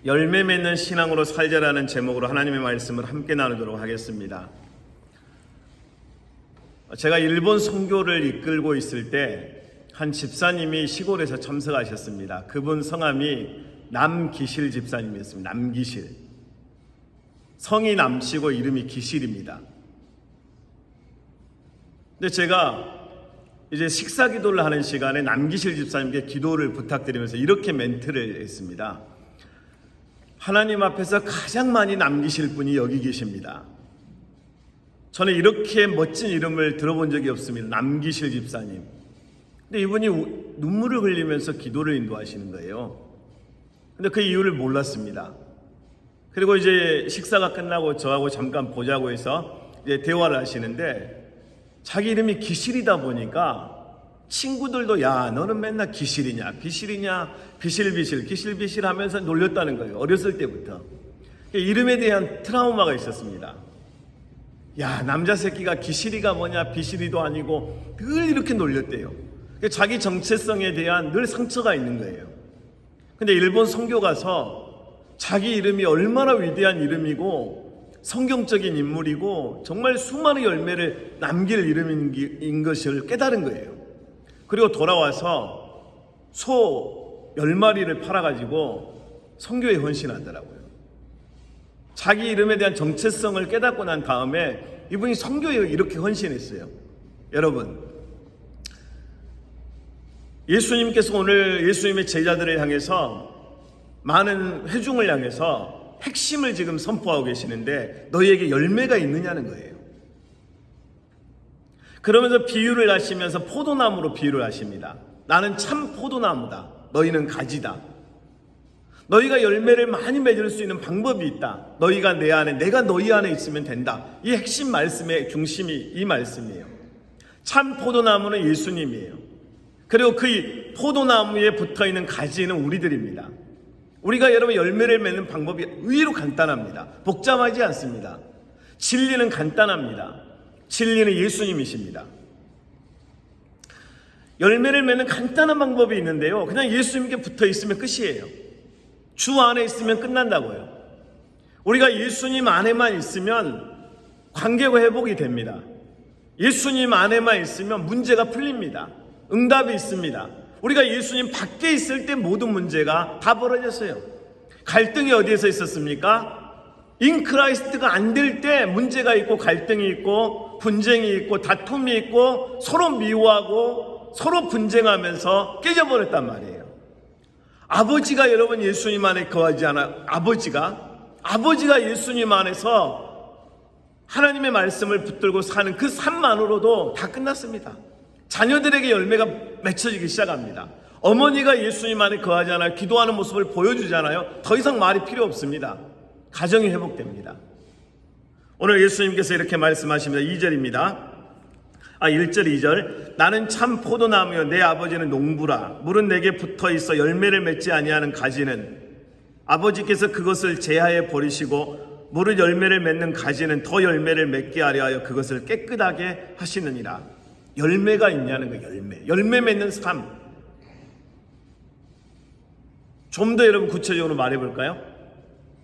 열매 맺는 신앙으로 살자라는 제목으로 하나님의 말씀을 함께 나누도록 하겠습니다. 제가 일본 선교를 이끌고 있을 때 한 집사님이 시골에서 참석하셨습니다. 그분 성함이 남기실 집사님이었습니다. 남기실. 성이 남시고 이름이 기실입니다. 근데 제가 이제 식사 기도를 하는 시간에 남기실 집사님께 기도를 부탁드리면서 이렇게 멘트를 했습니다. 하나님 앞에서 가장 많이 남기실 분이 여기 계십니다. 저는 이렇게 멋진 이름을 들어본 적이 없습니다. 남기실 집사님. 근데 이분이 눈물을 흘리면서 기도를 인도하시는 거예요. 근데 그 이유를 몰랐습니다. 그리고 이제 식사가 끝나고 저하고 잠깐 보자고 해서 이제 대화를 하시는데 자기 이름이 기실이다 보니까 친구들도 야 너는 맨날 기실이냐 비실이냐 비실비실 기실비실 하면서 놀렸다는 거예요. 어렸을 때부터. 이름에 대한 트라우마가 있었습니다. 야 남자 새끼가 기실이가 뭐냐 비실이도 아니고 늘 이렇게 놀렸대요. 자기 정체성에 대한 늘 상처가 있는 거예요. 근데 일본 선교 가서 자기 이름이 얼마나 위대한 이름이고 성경적인 인물이고 정말 수많은 열매를 남길 이름인 것을 깨달은 거예요. 그리고 돌아와서 소 10마리를 팔아가지고 선교에 헌신하더라고요. 자기 이름에 대한 정체성을 깨닫고 난 다음에 이분이 선교에 이렇게 헌신했어요. 여러분, 예수님께서 오늘 예수님의 제자들을 향해서 많은 회중을 향해서 핵심을 지금 선포하고 계시는데 너희에게 열매가 있느냐는 거예요. 그러면서 비유를 하시면서 포도나무로 비유를 하십니다. 나는 참 포도나무다. 너희는 가지다. 너희가 열매를 많이 맺을 수 있는 방법이 있다. 너희가 내 안에, 내가 너희 안에 있으면 된다. 이 핵심 말씀의 중심이 이 말씀이에요. 참 포도나무는 예수님이에요. 그리고 그 포도나무에 붙어있는 가지는 우리들입니다. 우리가 여러분 열매를 맺는 방법이 의외로 간단합니다. 복잡하지 않습니다. 진리는 간단합니다. 진리는 예수님이십니다. 열매를 맺는 간단한 방법이 있는데요. 그냥 예수님께 붙어 있으면 끝이에요. 주 안에 있으면 끝난다고요. 우리가 예수님 안에만 있으면 관계가 회복이 됩니다. 예수님 안에만 있으면 문제가 풀립니다. 응답이 있습니다. 우리가 예수님 밖에 있을 때 모든 문제가 다 벌어졌어요. 갈등이 어디에서 있었습니까? 인크라이스트가 안 될 때 문제가 있고 갈등이 있고 분쟁이 있고 다툼이 있고 서로 미워하고 서로 분쟁하면서 깨져버렸단 말이에요. 아버지가 여러분 예수님 안에 거하지 않아 아버지가 예수님 안에서 하나님의 말씀을 붙들고 사는 그 삶만으로도 다 끝났습니다. 자녀들에게 열매가 맺혀지기 시작합니다. 어머니가 예수님 안에 거하잖아요. 기도하는 모습을 보여주잖아요. 더 이상 말이 필요 없습니다. 가정이 회복됩니다. 오늘 예수님께서 이렇게 말씀하십니다. 2절입니다. 1절 2절 나는 참 포도나무여 내 아버지는 농부라. 물은 내게 붙어있어 열매를 맺지 아니하는 가지는 아버지께서 그것을 제하에 버리시고 물은 열매를 맺는 가지는 더 열매를 맺게 하려 하여 그것을 깨끗하게 하시느니라. 열매가 있냐는 거예요. 열매 맺는 삶. 좀 더 여러분 구체적으로 말해볼까요?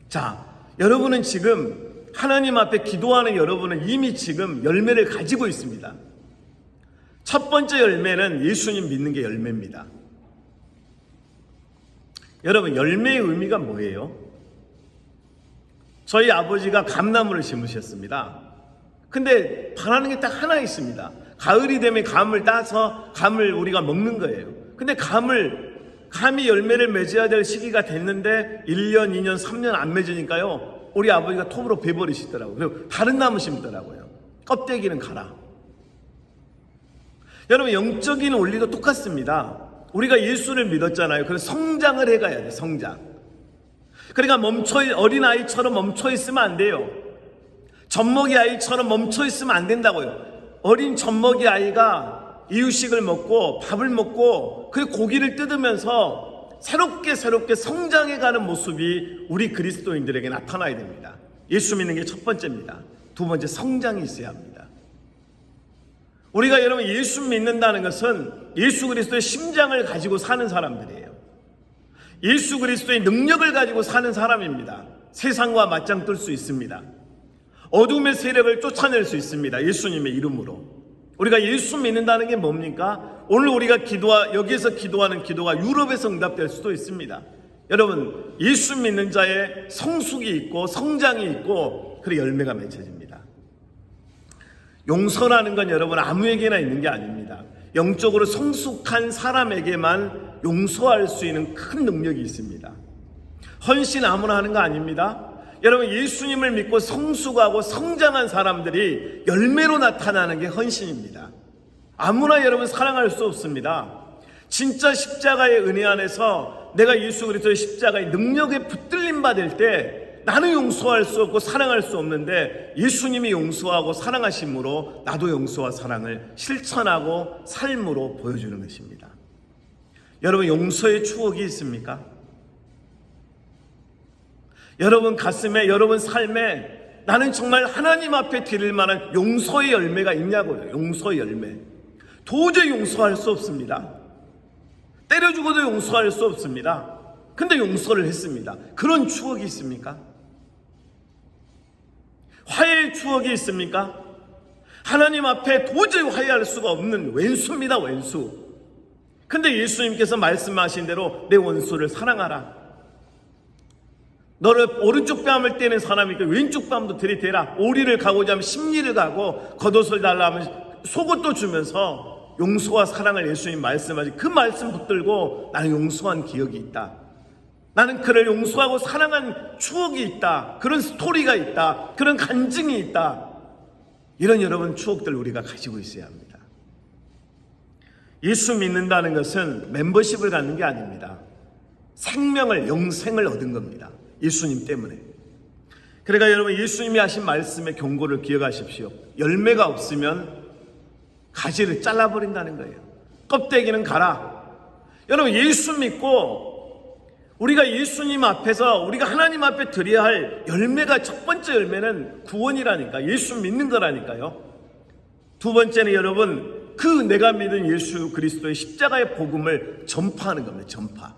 자, 여러분은 지금 하나님 앞에 기도하는 여러분은 이미 지금 열매를 가지고 있습니다. 첫 번째 열매는 예수님 믿는 게 열매입니다. 여러분, 열매의 의미가 뭐예요? 저희 아버지가 감나무를 심으셨습니다. 근데 바라는 게 딱 하나 있습니다. 가을이 되면 감을 따서 감을 우리가 먹는 거예요. 근데 감이 열매를 맺어야 될 시기가 됐는데 1년, 2년, 3년 안 맺으니까요. 우리 아버지가 톱으로 베버리시더라고요. 그리고 다른 나무 심더라고요. 껍데기는 가라. 여러분 영적인 원리도 똑같습니다. 우리가 예수를 믿었잖아요. 그래서 성장을 해가야 돼요. 성장. 그러니까 어린아이처럼 멈춰있으면 안 돼요. 젖먹이 아이처럼 멈춰있으면 안 된다고요. 어린 젖먹이 아이가 이유식을 먹고 밥을 먹고 그 고기를 뜯으면서 새롭게 성장해가는 모습이 우리 그리스도인들에게 나타나야 됩니다. 예수 믿는 게 첫 번째입니다. 두 번째, 성장이 있어야 합니다. 우리가 여러분 예수 믿는다는 것은 예수 그리스도의 심장을 가지고 사는 사람들이에요. 예수 그리스도의 능력을 가지고 사는 사람입니다. 세상과 맞짱 뜰 수 있습니다. 어둠의 세력을 쫓아낼 수 있습니다. 예수님의 이름으로. 우리가 예수 믿는다는 게 뭡니까? 오늘 우리가 여기에서 기도하는 기도가 유럽에서 응답될 수도 있습니다. 여러분, 예수 믿는 자의 성숙이 있고 성장이 있고 그리고 열매가 맺혀집니다. 용서라는 건 여러분 아무에게나 있는 게 아닙니다. 영적으로 성숙한 사람에게만 용서할 수 있는 큰 능력이 있습니다. 헌신 아무나 하는 거 아닙니다. 여러분, 예수님을 믿고 성숙하고 성장한 사람들이 열매로 나타나는 게 헌신입니다. 아무나 여러분 사랑할 수 없습니다. 진짜 십자가의 은혜 안에서 내가 예수 그리스도의 십자가의 능력에 붙들림 받을 때 나는 용서할 수 없고 사랑할 수 없는데 예수님이 용서하고 사랑하심으로 나도 용서와 사랑을 실천하고 삶으로 보여주는 것입니다. 여러분, 용서의 추억이 있습니까? 여러분 가슴에, 여러분 삶에 나는 정말 하나님 앞에 드릴 만한 용서의 열매가 있냐고요. 용서의 열매. 도저히 용서할 수 없습니다. 때려 죽어도 용서할 수 없습니다. 근데 용서를 했습니다. 그런 추억이 있습니까? 화해의 추억이 있습니까? 하나님 앞에 도저히 화해할 수가 없는 왼수입니다. 왼수. 근데 예수님께서 말씀하신 대로 내 원수를 사랑하라. 너를 오른쪽 뺨을 떼는 사람이니까 왼쪽 뺨도 들이대라. 오리를 가고자 하면 십리를 가고 겉옷을 달라 하면 속옷도 주면서 용서와 사랑을 예수님 말씀하신 그 말씀 붙들고 나는 용서한 기억이 있다. 나는 그를 용서하고 사랑한 추억이 있다. 그런 스토리가 있다. 그런 간증이 있다. 이런 여러분 추억들 우리가 가지고 있어야 합니다. 예수 믿는다는 것은 멤버십을 갖는 게 아닙니다. 생명을, 영생을 얻은 겁니다. 예수님 때문에. 그러니까 여러분 예수님이 하신 말씀의 경고를 기억하십시오. 열매가 없으면 가지를 잘라버린다는 거예요. 껍데기는 가라. 여러분 예수 믿고 우리가 예수님 앞에서 우리가 하나님 앞에 드려야 할 열매가 첫 번째 열매는 구원이라니까. 예수 믿는 거라니까요. 두 번째는 여러분 그 내가 믿은 예수 그리스도의 십자가의 복음을 전파하는 겁니다. 전파.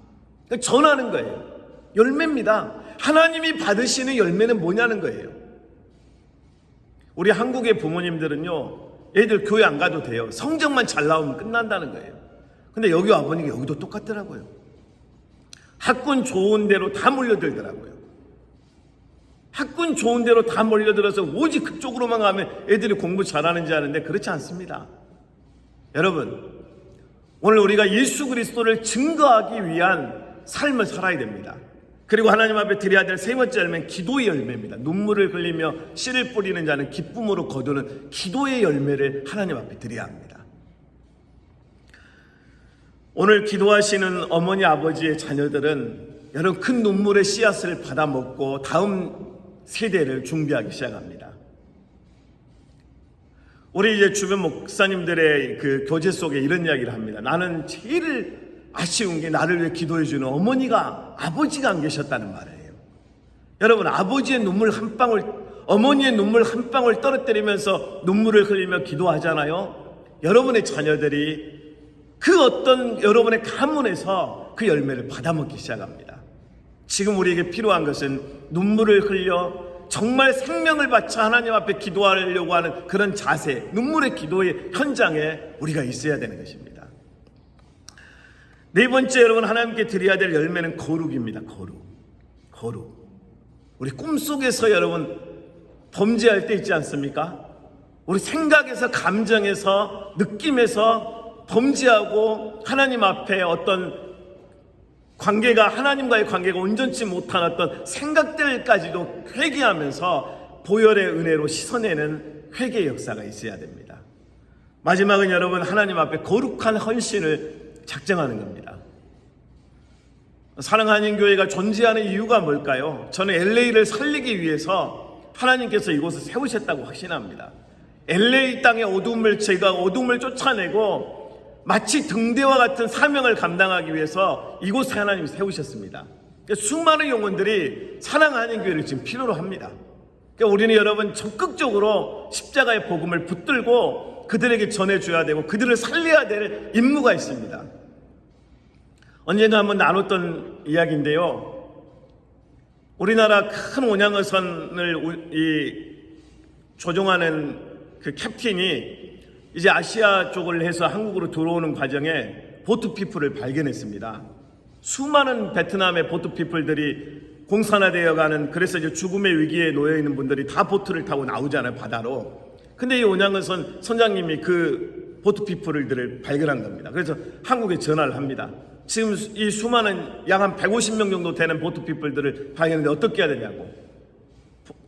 그러니까 전하는 거예요. 열매입니다. 하나님이 받으시는 열매는 뭐냐는 거예요. 우리 한국의 부모님들은요, 애들 교회 안 가도 돼요. 성적만 잘 나오면 끝난다는 거예요. 근데 여기 와보니까 여기도 똑같더라고요. 학군 좋은 데로 다 몰려들더라고요. 학군 좋은 데로 다 몰려들어서 오직 그쪽으로만 가면 애들이 공부 잘하는지 아는데 그렇지 않습니다. 여러분, 오늘 우리가 예수 그리스도를 증거하기 위한 삶을 살아야 됩니다. 그리고 하나님 앞에 드려야 될 세 번째 열매는 기도의 열매입니다. 눈물을 흘리며 씨를 뿌리는 자는 기쁨으로 거두는 기도의 열매를 하나님 앞에 드려야 합니다. 오늘 기도하시는 어머니 아버지의 자녀들은 여러분 큰 눈물의 씨앗을 받아 먹고 다음 세대를 준비하기 시작합니다. 우리 이제 주변 목사님들의 그 교제 속에 이런 이야기를 합니다. 나는 제일 아쉬운 게 나를 위해 기도해주는 아버지가 안 계셨다는 말이에요. 여러분 아버지의 눈물 한 방울, 어머니의 눈물 한 방울 떨어뜨리면서 눈물을 흘리며 기도하잖아요. 여러분의 자녀들이 그 어떤 여러분의 가문에서 그 열매를 받아먹기 시작합니다. 지금 우리에게 필요한 것은 눈물을 흘려 정말 생명을 바쳐 하나님 앞에 기도하려고 하는 그런 자세, 눈물의 기도의 현장에 우리가 있어야 되는 것입니다. 네 번째 여러분 하나님께 드려야 될 열매는 거룩입니다. 거룩. 우리 꿈속에서 여러분 범죄할 때 있지 않습니까? 우리 생각에서 감정에서 느낌에서 범죄하고 하나님 앞에 어떤 관계가 하나님과의 관계가 온전치 못한 어떤 생각들까지도 회개하면서 보혈의 은혜로 씻어내는 회개의 역사가 있어야 됩니다. 마지막은 여러분 하나님 앞에 거룩한 헌신을 작정하는 겁니다. 사랑하는 교회가 존재하는 이유가 뭘까요? 저는 LA를 살리기 위해서 하나님께서 이곳을 세우셨다고 확신합니다. LA 땅의 어둠을 쫓아내고 마치 등대와 같은 사명을 감당하기 위해서 이곳에 하나님이 세우셨습니다. 수많은 영혼들이 사랑하는 교회를 지금 필요로 합니다. 우리는 여러분 적극적으로 십자가의 복음을 붙들고 그들에게 전해줘야 되고 그들을 살려야 될 임무가 있습니다. 언젠가 한번 나눴던 이야기인데요. 우리나라 큰 온양어선을 조종하는 그 캡틴이 이제 아시아 쪽을 해서 한국으로 들어오는 과정에 보트피플을 발견했습니다. 수많은 베트남의 보트피플들이 공산화되어가는, 그래서 이제 죽음의 위기에 놓여 있는 분들이 다 보트를 타고 나오잖아요, 바다로. 근데 이 온양어선 선장님이 그 보트피플들을 발견한 겁니다. 그래서 한국에 전화를 합니다. 지금 이 수많은 약 한 150명 정도 되는 보트피플들을 발견했는데 어떻게 해야 되냐고.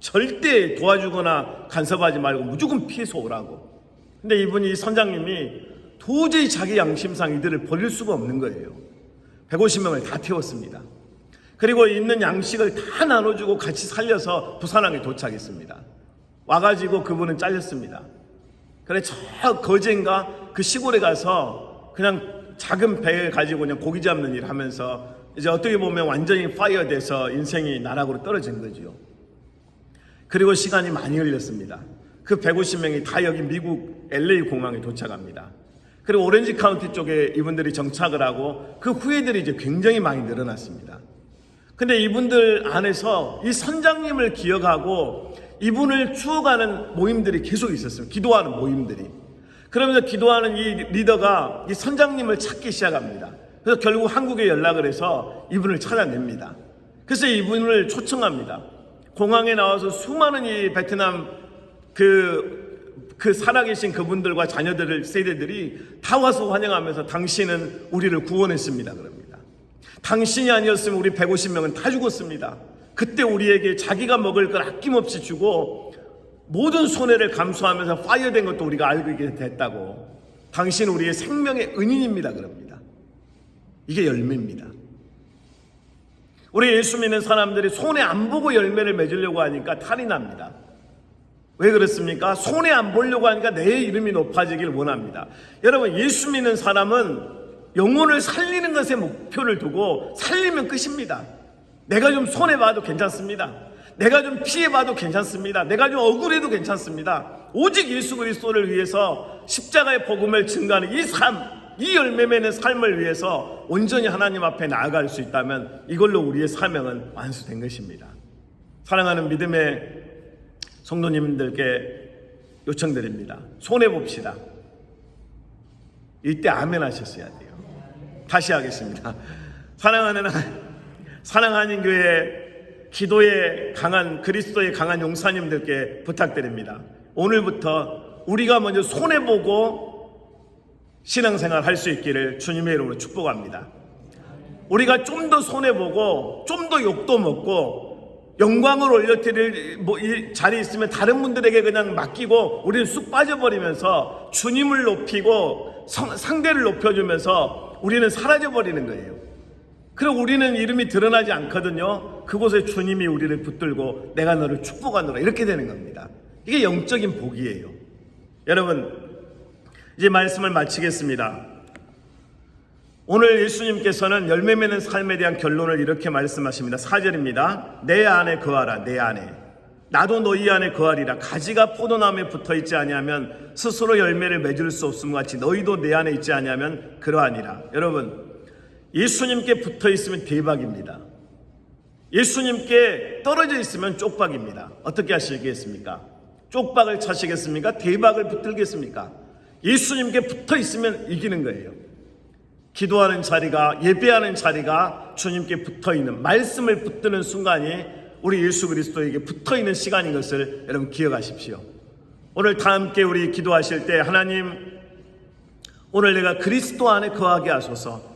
절대 도와주거나 간섭하지 말고 무조건 피해서 오라고. 근데 이분이, 선장님이 도저히 자기 양심상 이들을 버릴 수가 없는 거예요. 150명을 다 태웠습니다. 그리고 있는 양식을 다 나눠주고 같이 살려서 부산항에 도착했습니다. 와가지고 그분은 잘렸습니다. 그래 저 거제인가 그 시골에 가서 그냥 작은 배 가지고 그냥 고기 잡는 일 하면서 이제 어떻게 보면 완전히 파이어 돼서 인생이 나락으로 떨어진 거죠. 그리고 시간이 많이 흘렸습니다. 그 150명이 다 여기 미국 LA 공항에 도착합니다. 그리고 오렌지 카운티 쪽에 이분들이 정착을 하고 그 후예들이 이제 굉장히 많이 늘어났습니다. 근데 이분들 안에서 이 선장님을 기억하고 이분을 추억하는 모임들이 계속 있었어요. 기도하는 모임들이. 그러면서 기도하는 이 리더가 이 선장님을 찾기 시작합니다. 그래서 결국 한국에 연락을 해서 이분을 찾아냅니다. 그래서 이분을 초청합니다. 공항에 나와서 수많은 이 베트남 그 살아계신 그분들과 자녀들을, 세대들이 다 와서 환영하면서 당신은 우리를 구원했습니다. 그럽니다. 당신이 아니었으면 우리 150명은 다 죽었습니다. 그때 우리에게 자기가 먹을 걸 아낌없이 주고 모든 손해를 감수하면서 파이어된 것도 우리가 알게 됐다고. 당신은 우리의 생명의 은인입니다. 그럽니다. 이게 열매입니다. 우리 예수 믿는 사람들이 손해 안 보고 열매를 맺으려고 하니까 탈이 납니다. 왜 그렇습니까? 손해 안 보려고 하니까 내 이름이 높아지길 원합니다. 여러분, 예수 믿는 사람은 영혼을 살리는 것에 목표를 두고 살리면 끝입니다. 내가 좀 손해봐도 괜찮습니다. 내가 좀 피해봐도 괜찮습니다. 내가 좀 억울해도 괜찮습니다. 오직 예수 그리스도를 위해서 십자가의 복음을 증거하는 이 삶, 이 열매 맺는 삶을 위해서 온전히 하나님 앞에 나아갈 수 있다면 이걸로 우리의 사명은 완수된 것입니다. 사랑하는 믿음의 성도님들께 요청드립니다. 손해봅시다. 이때 아멘 하셨어야 돼요. 다시 하겠습니다. 사랑하는 교회 기도에 강한, 그리스도의 강한 용사님들께 부탁드립니다. 오늘부터 우리가 먼저 손해보고 신앙생활 할 수 있기를 주님의 이름으로 축복합니다. 우리가 좀 더 손해보고 좀 더 욕도 먹고 영광을 올려드릴 이 자리에 있으면 다른 분들에게 그냥 맡기고 우리는 쑥 빠져버리면서 주님을 높이고 상대를 높여주면서 우리는 사라져버리는 거예요. 그리고 우리는 이름이 드러나지 않거든요. 그곳에 주님이 우리를 붙들고 내가 너를 축복하노라 이렇게 되는 겁니다. 이게 영적인 복이에요. 여러분, 이제 말씀을 마치겠습니다. 오늘 예수님께서는 열매 맺는 삶에 대한 결론을 이렇게 말씀하십니다. 4절입니다. 내 안에 거하라. 내 안에. 나도 너희 안에 거하리라. 가지가 포도나무에 붙어있지 아니하면 스스로 열매를 맺을 수 없음 같이 너희도 내 안에 있지 아니하면 그러하니라. 여러분, 예수님께 붙어있으면 대박입니다. 예수님께 떨어져 있으면 쪽박입니다. 어떻게 하시겠습니까? 쪽박을 차시겠습니까? 대박을 붙들겠습니까? 예수님께 붙어있으면 이기는 거예요. 기도하는 자리가, 예배하는 자리가 주님께 붙어있는, 말씀을 붙드는 순간이 우리 예수 그리스도에게 붙어있는 시간인 것을 여러분 기억하십시오. 오늘 다 함께 우리 기도하실 때 하나님, 오늘 내가 그리스도 안에 거하게 하소서.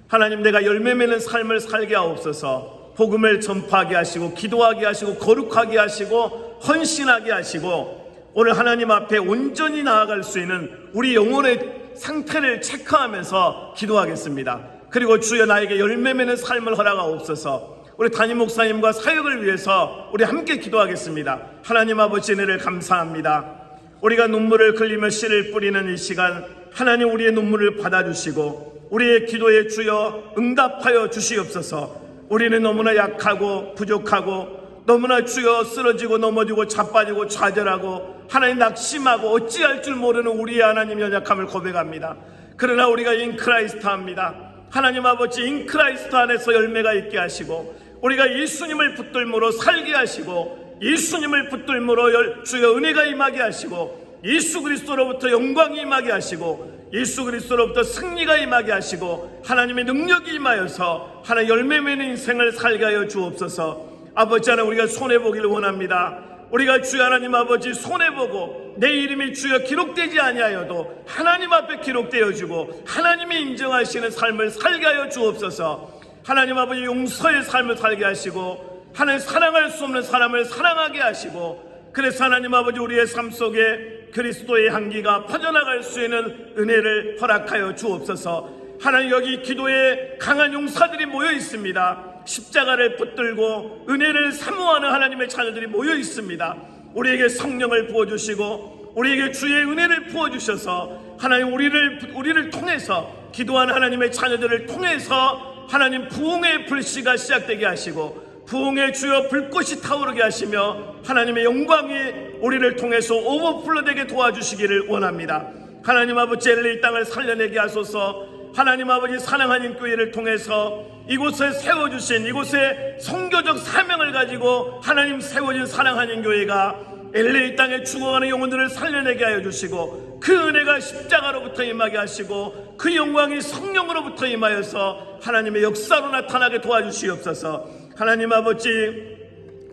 하나님, 내가 열매 맺는 삶을 살게 하옵소서. 복음을 전파하게 하시고 기도하게 하시고 거룩하게 하시고 헌신하게 하시고 오늘 하나님 앞에 온전히 나아갈 수 있는 우리 영혼의 상태를 체크하면서 기도하겠습니다. 그리고 주여 나에게 열매 맺는 삶을 허락하옵소서. 우리 담임 목사님과 사역을 위해서 우리 함께 기도하겠습니다. 하나님 아버지, 은혜를 감사합니다. 우리가 눈물을 흘리며 씨를 뿌리는 이 시간, 하나님 우리의 눈물을 받아주시고 우리의 기도에 주여 응답하여 주시옵소서. 우리는 너무나 약하고 부족하고 너무나 주여 쓰러지고 넘어지고 자빠지고 좌절하고 하나님 낙심하고 어찌할 줄 모르는 우리의 하나님 연약함을 고백합니다. 그러나 우리가 인 크라이스트 합니다. 하나님 아버지 인크라이스트 안에서 열매가 있게 하시고, 우리가 예수님을 붙들므로 살게 하시고, 예수님을 붙들므로 주의 은혜가 임하게 하시고, 예수 그리스도로부터 영광이 임하게 하시고, 예수 그리스도로부터 승리가 임하게 하시고, 하나님의 능력이 임하여서 하나님 열매 맺는 인생을 살게 하여 주옵소서. 아버지 하나님, 우리가 손해보기를 원합니다. 우리가 주여 하나님 아버지 손해보고 내 이름이 주여 기록되지 아니하여도 하나님 앞에 기록되어지고 하나님이 인정하시는 삶을 살게 하여 주옵소서. 하나님 아버지 용서의 삶을 살게 하시고, 하나님 사랑할 수 없는 사람을 사랑하게 하시고, 그래서 하나님 아버지 우리의 삶 속에 그리스도의 향기가 퍼져나갈 수 있는 은혜를 허락하여 주옵소서. 하나님, 여기 기도에 강한 용사들이 모여 있습니다. 십자가를 붙들고 은혜를 사모하는 하나님의 자녀들이 모여 있습니다. 우리에게 성령을 부어주시고 우리에게 주의 은혜를 부어주셔서 하나님 우리를 통해서, 기도하는 하나님의 자녀들을 통해서 하나님 부흥의 불씨가 시작되게 하시고, 부흥의 주여 불꽃이 타오르게 하시며 하나님의 영광이 우리를 통해서 오버플로 되게 도와주시기를 원합니다. 하나님 아버지, LA 땅을 살려내게 하소서. 하나님 아버지, 사랑하는 교회를 통해서 이곳에 세워주신, 이곳에 선교적 사명을 가지고 하나님 세워진 사랑하는 교회가 LA 땅에 죽어가는 영혼들을 살려내게 하여 주시고, 그 은혜가 십자가로부터 임하게 하시고, 그 영광이 성령으로부터 임하여서 하나님의 역사로 나타나게 도와주시옵소서. 하나님 아버지,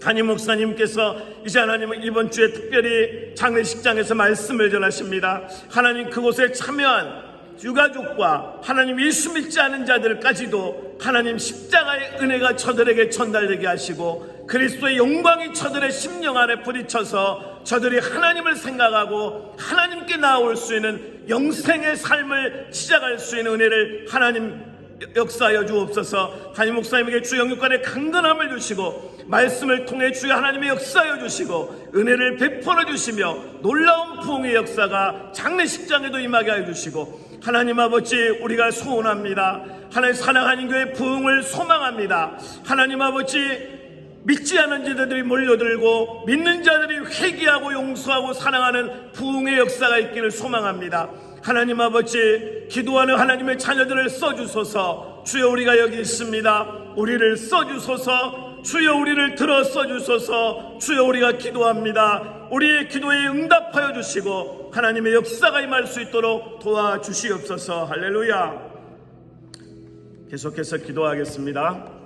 담임 목사님께서 이제 하나님은 이번 주에 특별히 장례식장에서 말씀을 전하십니다. 하나님, 그곳에 참여한 유가족과 하나님 예수 믿지 않은 자들까지도 하나님 십자가의 은혜가 저들에게 전달되게 하시고, 그리스도의 영광이 저들의 심령 안에 부딪혀서 저들이 하나님을 생각하고 하나님께 나아올 수 있는 영생의 삶을 시작할 수 있는 은혜를 하나님 역사하여 주옵소서. 담임 목사님에게 주 영육간의 강건함을 주시고, 말씀을 통해 주의 하나님의 역사하여 주시고, 은혜를 베풀어 주시며 놀라운 부흥의 역사가 장례식장에도 임하게 하여 주시고, 하나님 아버지, 우리가 소원합니다. 하나님 사랑하는 교회 부흥을 소망합니다. 하나님 아버지, 믿지 않은 자들이 몰려들고 믿는 자들이 회개하고 용서하고 사랑하는 부흥의 역사가 있기를 소망합니다. 하나님 아버지, 기도하는 하나님의 자녀들을 써주소서. 주여, 우리가 여기 있습니다. 우리를 써주소서. 주여, 우리를 들어 써주소서. 주여, 우리가 기도합니다. 우리의 기도에 응답하여 주시고 하나님의 역사가 임할 수 있도록 도와주시옵소서. 할렐루야. 계속해서 기도하겠습니다.